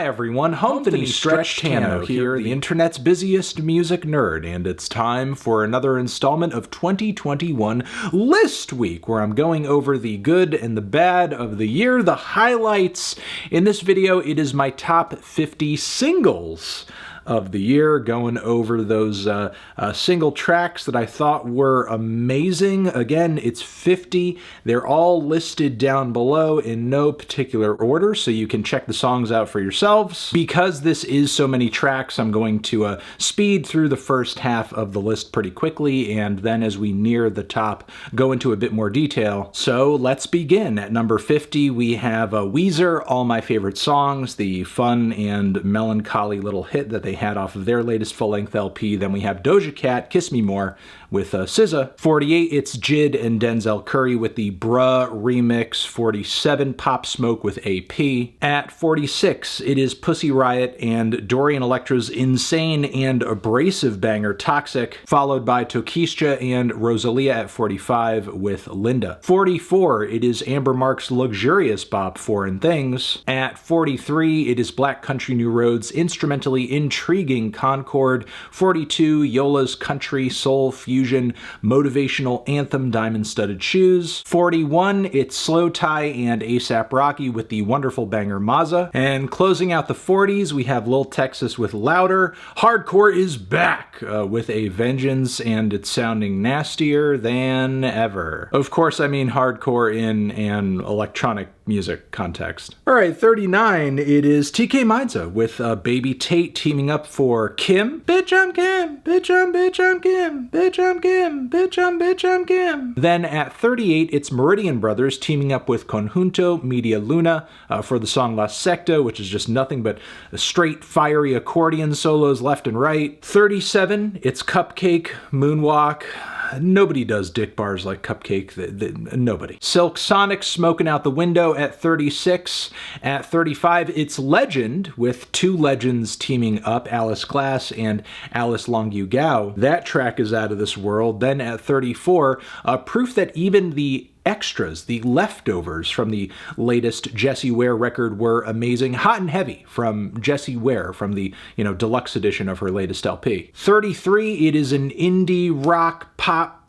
Hi everyone, Humphrey Stretch Tano here, the internet's busiest music nerd, and it's time for another installment of 2021 List Week, where I'm going over the good and the bad of the year, the highlights. In this video, it is my top 50 singles of the year, going over those single tracks that I thought were amazing. Again, it's 50. They're all listed down below in no particular order, so you can check the songs out for yourselves. Because this is so many tracks, I'm going to speed through the first half of the list pretty quickly, and then as we near the top, go into a bit more detail. So let's begin. At number 50, we have Weezer, All My Favorite Songs, the fun and melancholy little hit that they had off of their latest full-length LP. Then we have Doja Cat, Kiss Me More, with SZA. 48, it's Jid and Denzel Curry with the Bruuuh remix. 47, Pop Smoke with AP. At 46, it is Pussy Riot and Dorian Electra's insane and abrasive banger Toxic, followed by Tokischa and Rosalia at 45 with Linda. 44, it is Amber Mark's luxurious bop Foreign Things. At 43, it is Black Country New Road's instrumentally intriguing Concorde. 42, Yola's country soul fusion motivational anthem Diamond Studded Shoes. 41, it's Slow Tie and A$AP Rocky with the wonderful banger Maza. And closing out the 40s, we have Lil Texas with Louder. Hardcore is back with a vengeance, and it's sounding nastier than ever. Of course, I mean hardcore in an electronic music context. Alright, 39, it is TK Maidza with Baby Tate teaming up for Kim. Bitch, I'm Kim. Bitch, I'm Kim. Bitch, I'm Kim. Bitch, I'm Kim. Then at 38, it's Meridian Brothers teaming up with Conjunto Media Luna for the song La Secta, which is just nothing but straight fiery accordion solos left and right. 37, it's CupcakKe, Moonwalk. Nobody does dick bars like CupcakKe, nobody. Silk Sonic, Smoking Out the Window at 36. At 35, it's Legend, with two legends teaming up, Alice Glass and Alice Longyu Gao. That track is out of this world. Then at 34, proof that even the extras, the leftovers from the latest Jessie Ware record were amazing. Hot and Heavy from Jessie Ware from the, deluxe edition of her latest LP. 33, it is an indie rock pop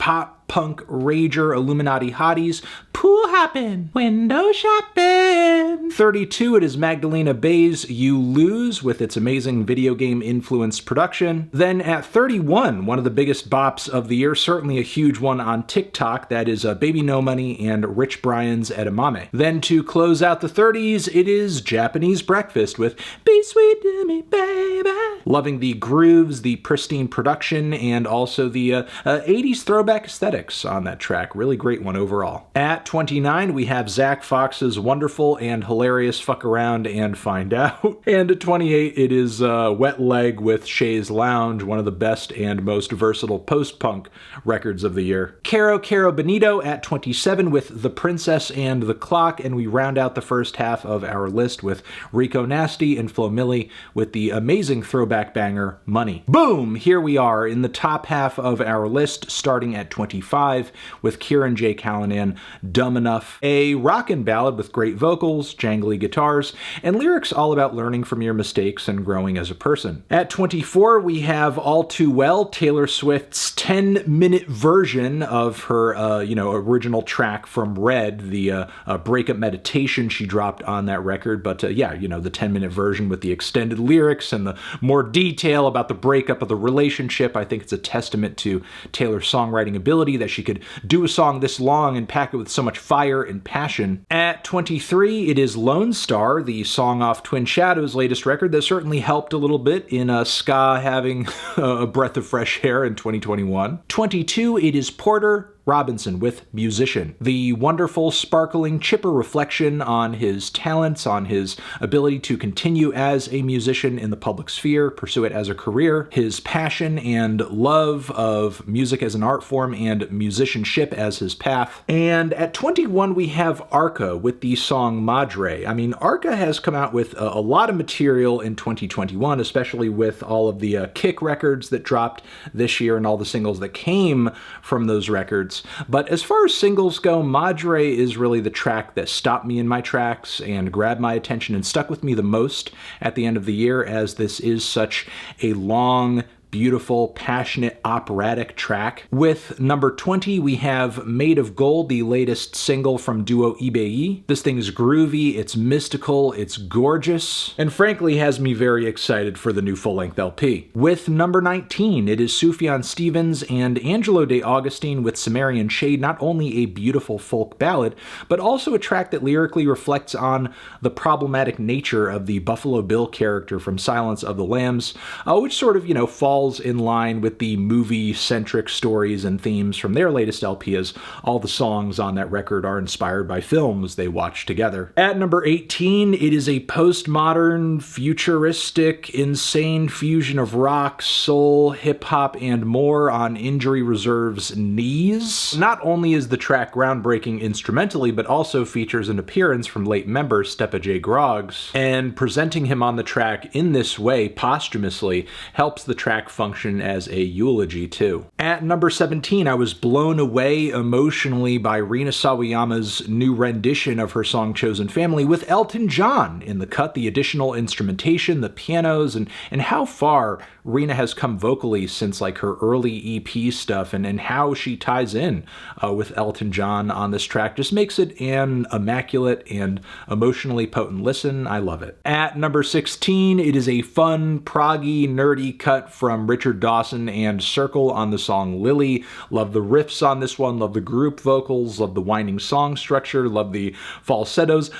punk rager Illuminati hotties. Pool hoppin', window shopping. 32, it is Magdalena Bay's You Lose with its amazing video game influenced production. Then at 31, one of the biggest bops of the year, certainly a huge one on TikTok, that is Baby No Money and Rich Brian's Edamame. Then to close out the 30s, it is Japanese Breakfast with Be Sweet to Me Baby. Loving the grooves, the pristine production, and also the 80s throwback aesthetics on that track. Really great one overall. At 29, we have Zach Fox's wonderful and hilarious Fuck Around and Find Out. And at 28, it is Wet Leg with Shay's Lounge, one of the best and most versatile post-punk records of the year. Caro Benito at 27 with The Princess and the Clock, and we round out the first half of our list with Rico Nasty and Flo Milli with the amazing throwback banger Money. Boom! Here we are in the top half of our list, starting at 25 with Kieran J. Callanan, Dumb Enough, a rockin' ballad with great vocals, jangly guitars, and lyrics all about learning from your mistakes and growing as a person. At 24, we have All Too Well, Taylor Swift's 10-minute version of her, original track from Red, the breakup meditation she dropped on that record. But the 10-minute version with the extended lyrics and the more detail about the breakup of the relationship. I think it's a testament to Taylor's songwriting ability that she could do a song this long and pack it with so much fire and passion. At 23, it is Lone Star, the song off Twin Shadow's latest record that certainly helped a little bit in ska having a breath of fresh air in 2021. 22, it is Porter Robinson with Musician. The wonderful, sparkling, chipper reflection on his talents, on his ability to continue as a musician in the public sphere, pursue it as a career, his passion and love of music as an art form and musicianship as his path. And at 21, we have Arca with the song Madre. I mean, Arca has come out with a lot of material in 2021, especially with all of the Kick records that dropped this year and all the singles that came from those records. records. But as far as singles go, Madre is really the track that stopped me in my tracks and grabbed my attention and stuck with me the most at the end of the year, as this is such a long, beautiful, passionate, operatic track. With number 20, we have Made of Gold, the latest single from duo Ibeyi. This thing is groovy, it's mystical, it's gorgeous, and frankly has me very excited for the new full-length LP. With number 19, it is Sufjan Stevens and Angelo De Augustine with Sumerian Shade, not only a beautiful folk ballad, but also a track that lyrically reflects on the problematic nature of the Buffalo Bill character from Silence of the Lambs, which sort of, falls in line with the movie-centric stories and themes from their latest LP, as all the songs on that record are inspired by films they watched together. At number 18, it is a postmodern, futuristic, insane fusion of rock, soul, hip-hop, and more on Injury Reserve's Knees. Not only is the track groundbreaking instrumentally, but also features an appearance from late member Stepa J. Groggs, and presenting him on the track in this way, posthumously, helps the track function as a eulogy too. At number 17, I was blown away emotionally by Rina Sawayama's new rendition of her song Chosen Family with Elton John in the cut, the additional instrumentation, the pianos, and how far Rina has come vocally since like her early EP stuff, and how she ties in with Elton John on this track just makes it an immaculate and emotionally potent listen. I love it. At number 16, it is a fun, proggy, nerdy cut from Richard Dawson and Circle on the song Lily. Love the riffs on this one, love the group vocals, love the winding song structure, love the falsettos.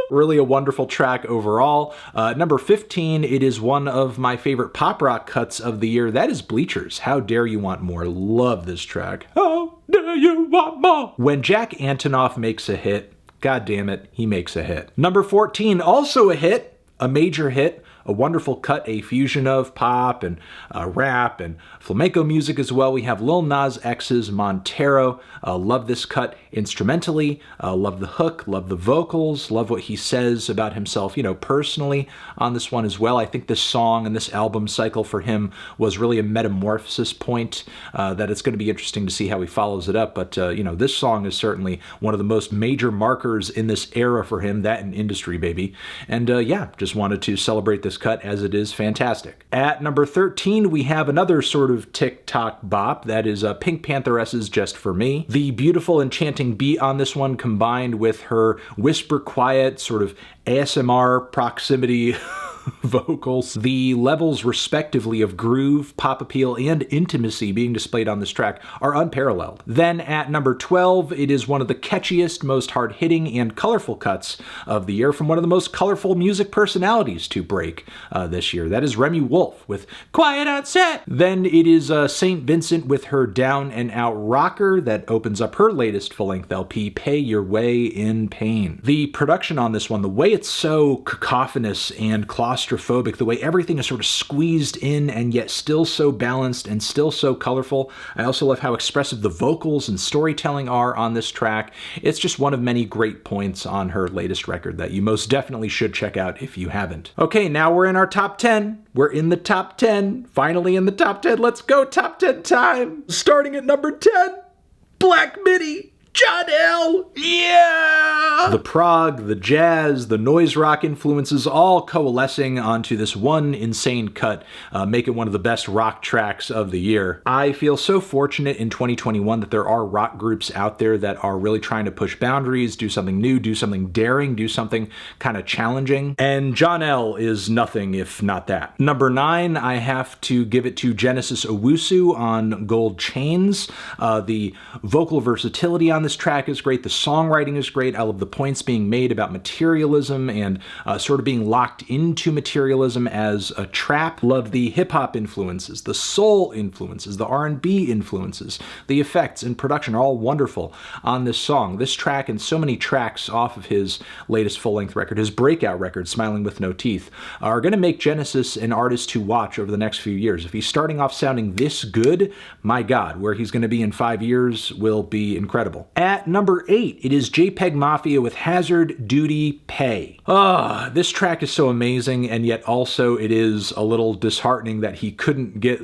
Really a wonderful track overall. Number 15, it is one of my favorite pop rock cuts of the year. That is Bleachers. How Dare You Want More. Love this track. How dare you want more? When Jack Antonoff makes a hit, god damn it, he makes a hit. Number 14, also a hit, a major hit. A wonderful cut, a fusion of pop and rap and flamenco music as well. We have Lil Nas X's Montero. Love this cut instrumentally. Love the hook, love the vocals, love what he says about himself, personally on this one as well. I think this song and this album cycle for him was really a metamorphosis point that it's going to be interesting to see how he follows it up. But, this song is certainly one of the most major markers in this era for him, that and Industry, baby. And yeah, just wanted to celebrate this cut as it is fantastic. At number 13, we have another sort of TikTok bop. That is Pink Pantheress's Just For Me. The beautiful, enchanting beat on this one combined with her whisper quiet, sort of ASMR proximity vocals, the levels respectively of groove, pop appeal, and intimacy being displayed on this track are unparalleled. Then at number 12, it is one of the catchiest, most hard-hitting, and colorful cuts of the year from one of the most colorful music personalities to break this year. That is Remy Wolf with Quiet on Set. Then it is St. Vincent with her Down and Out rocker that opens up her latest full-length LP, Pay Your Way in Pain. The production on this one, the way it's so cacophonous and claustrophobic, the way everything is sort of squeezed in and yet still so balanced and still so colorful. I also love how expressive the vocals and storytelling are on this track. It's just one of many great points on her latest record that you most definitely should check out if you haven't. Okay, now we're in our top 10. We're in the top 10. Finally in the top 10. Let's go, top 10 time. Starting at number 10, Black Midi. John L. Yeah! The prog, the jazz, the noise rock influences all coalescing onto this one insane cut, make it one of the best rock tracks of the year. I feel so fortunate in 2021 that there are rock groups out there that are really trying to push boundaries, do something new, do something daring, do something kind of challenging. And John L. is nothing if not that. Number 9, I have to give it to Genesis Owusu on Gold Chains. The vocal versatility on this track is great. The songwriting is great. I love the points being made about materialism and sort of being locked into materialism as a trap. Love the hip-hop influences, the soul influences, the R&B influences. The effects and production are all wonderful on this song. This track and so many tracks off of his latest full-length record, his breakout record, Smiling with No Teeth, are going to make Genesis an artist to watch over the next few years. If he's starting off sounding this good, my God, where he's going to be in 5 years will be incredible. At number 8, it is JPEGMAFIA with Hazard Duty Pay. This track is so amazing, and yet also it is a little disheartening that he couldn't get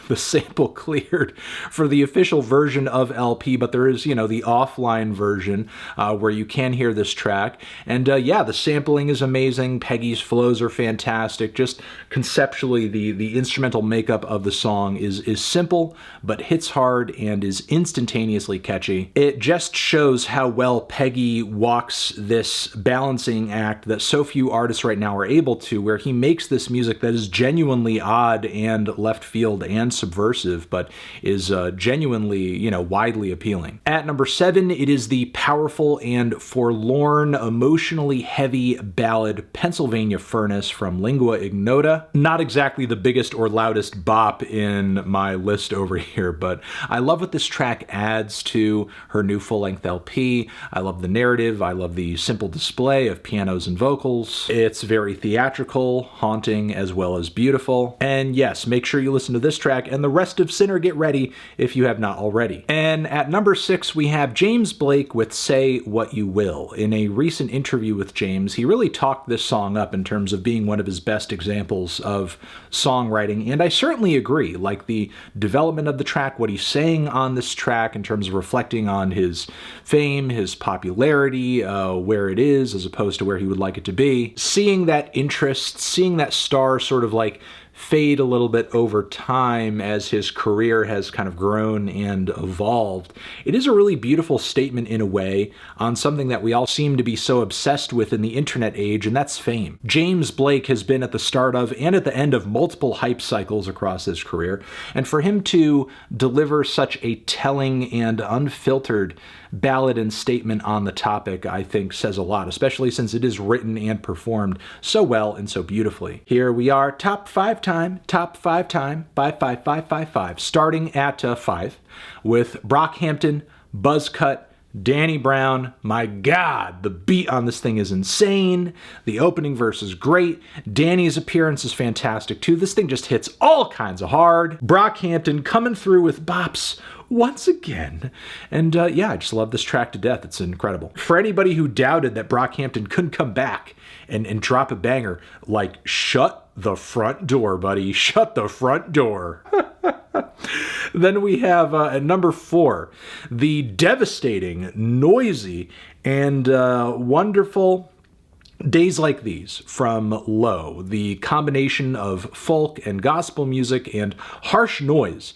the sample cleared for the official version of LP, but there is, you know, the offline version where you can hear this track. And yeah, the sampling is amazing. Peggy's flows are fantastic. Just conceptually, the instrumental makeup of the song is simple, but hits hard and is instantaneously catchy. It just shows how well Peggy walks this balancing act that so few artists right now are able to, where he makes this music that is genuinely odd and left field and subversive, but is genuinely, you know, widely appealing. At number 7, it is the powerful and forlorn, emotionally heavy ballad Pennsylvania Furnace from Lingua Ignota. Not exactly the biggest or loudest bop in my list over here, but I love what this track adds to her new full-length LP. I love the narrative. I love the simple display of pianos and vocals. It's very theatrical, haunting, as well as beautiful. And yes, make sure you listen to this track and the rest of Sinner Get Ready if you have not already. And at number 6, we have James Blake with Say What You Will. In a recent interview with James, he really talked this song up in terms of being one of his best examples of songwriting, and I certainly agree. Like the development of the track, what he's saying on this track in terms of reflecting on his fame, his popularity, where it is as opposed to where he would like it to be. Seeing that interest, seeing that star sort of like fade a little bit over time as his career has kind of grown and evolved. It is a really beautiful statement in a way on something that we all seem to be so obsessed with in the internet age, and that's fame. James Blake has been at the start of and at the end of multiple hype cycles across his career, and for him to deliver such a telling and unfiltered ballad and statement on the topic, I think says a lot, especially since it is written and performed so well and so beautifully. Here we are, top 5 time, 5, 5, 5, 5, 5, starting at 5 with Brockhampton, BUZZCUT, Danny Brown. My God, the beat on this thing is insane. The opening verse is great. Danny's appearance is fantastic too. This thing just hits all kinds of hard. Brockhampton coming through with bops once again. And yeah, I just love this track to death. It's incredible. For anybody who doubted that Brockhampton couldn't come back and drop a banger, like, shut the front door, buddy. Shut the front door. Then we have at number 4, the devastating, noisy, and wonderful Days Like These from Low. The combination of folk and gospel music and harsh noise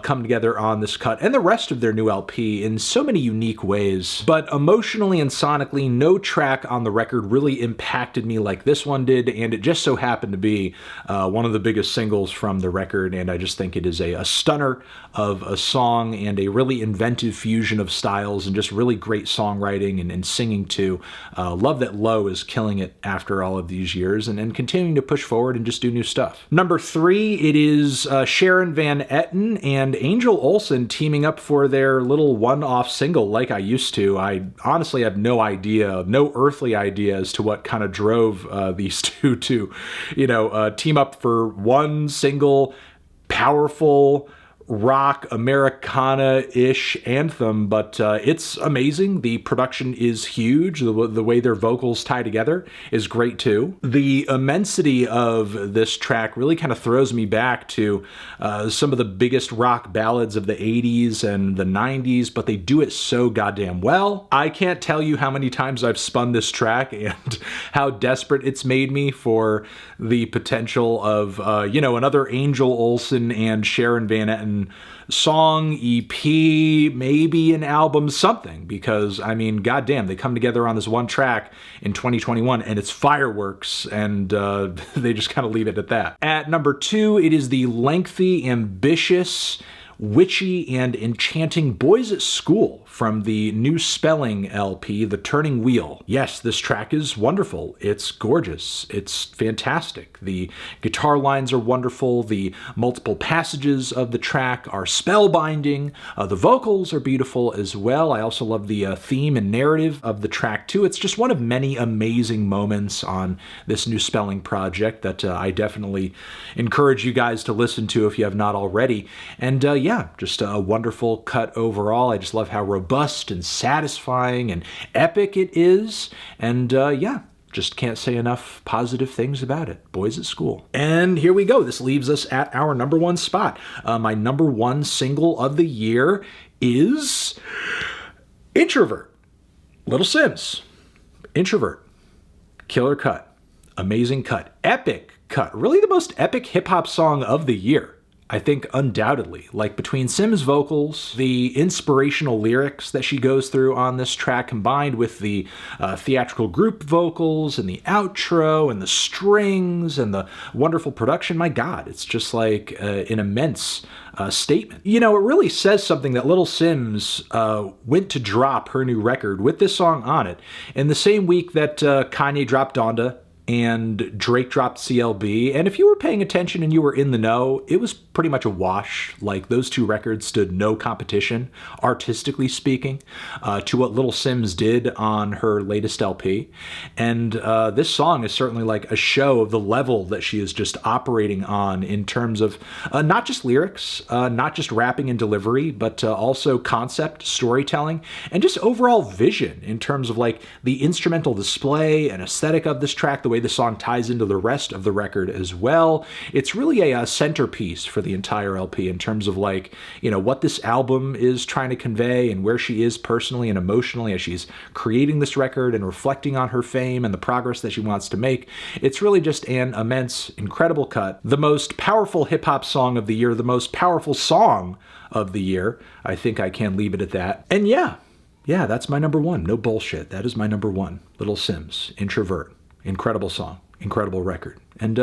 come together on this cut and the rest of their new LP in so many unique ways. But emotionally and sonically, no track on the record really impacted me like this one did, and it just so happened to be one of the biggest singles from the record, and I just think it is a stunner of a song and a really inventive fusion of styles and just really great songwriting and singing too. Love that Low is killing it after all of these years and continuing to push forward and just do new stuff. Number 3, it is Sharon Van Etten and Angel Olsen teaming up for their little one-off single, Like I Used To. I honestly have no idea, no earthly idea as to what kind of drove these two to, you know, team up for one single, powerful, rock Americana-ish anthem, but it's amazing. The production is huge. The way their vocals tie together is great too. The immensity of this track really kind of throws me back to some of the biggest rock ballads of the 80s and the 90s, but they do it so goddamn well. I can't tell you how many times I've spun this track and how desperate it's made me for the potential of, you know, another Angel Olsen and Sharon Van Etten song, EP, maybe an album, something, because I mean, goddamn, they come together on this one track in 2021 and it's fireworks, and they just kind of leave it at that. At number 2, it is the lengthy, ambitious, witchy, and enchanting Boys at School from the New Spelling LP, The Turning Wheel. Yes, this track is wonderful. It's gorgeous. It's fantastic. The guitar lines are wonderful. The multiple passages of the track are spellbinding. The vocals are beautiful as well. I also love the theme and narrative of the track too. It's just one of many amazing moments on this New Spelling project that I definitely encourage you guys to listen to if you have not already. And yeah, just a wonderful cut overall. I just love how robust and satisfying and epic it is. And yeah, Just can't say enough positive things about it. Boys at School. And here we go. This leaves us at our number one spot. My number one single of the year is Introvert. Lil Simz. Introvert. Killer cut. Amazing cut. Epic cut. Really the most epic hip-hop song of the year. I think undoubtedly. Like, between Simz' vocals, the inspirational lyrics that she goes through on this track, combined with the theatrical group vocals and the outro and the strings and the wonderful production, my God, it's just like an immense statement. You know, it really says something that Lil Simz went to drop her new record with this song on it in the same week that Kanye dropped Donda and Drake dropped CLB. And if you were paying attention and you were in the know, it was pretty much a wash. Like, those two records stood no competition, artistically speaking, to what Lil Simz did on her latest LP. And this song is certainly like a show of the level that she is just operating on in terms of not just lyrics, not just rapping and delivery, but also concept, storytelling, and just overall vision in terms of like the instrumental display and aesthetic of this track, the way the song ties into the rest of the record as well. It's really a centerpiece for the entire LP in terms of like, you know, what this album is trying to convey and where she is personally and emotionally as she's creating this record and reflecting on her fame and the progress that she wants to make. It's really just an immense, incredible cut. The most powerful hip-hop song of the year, the most powerful song of the year. I think I can leave it at that. And yeah, that's my number one. No bullshit. That is my number one. Lil Simz, Introvert. Incredible song, incredible record. And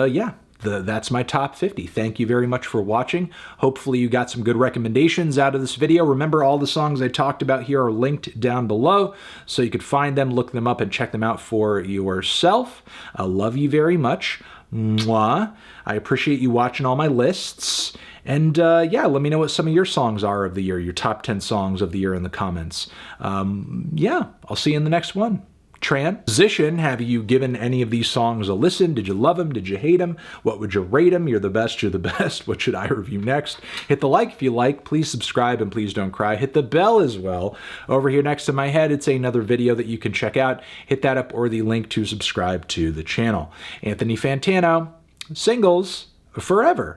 that's my top 50. Thank you very much for watching. Hopefully you got some good recommendations out of this video. Remember, all the songs I talked about here are linked down below, so you could find them, look them up, and check them out for yourself. I love you very much. Mwah. I appreciate you watching all my lists. And yeah, let me know what some of your songs are of the year, your top 10 songs of the year in the comments. Yeah, I'll see you in the next one. Transition, have you given any of these songs a listen? Did you love them? Did you hate them? What would you rate them? You're the best, you're the best. What should I review next? Hit the like if you like. Please subscribe and please don't cry. Hit the bell as well. Over here next to my head, it's another video that you can check out. Hit that up or the link to subscribe to the channel. Anthony Fantano, singles forever.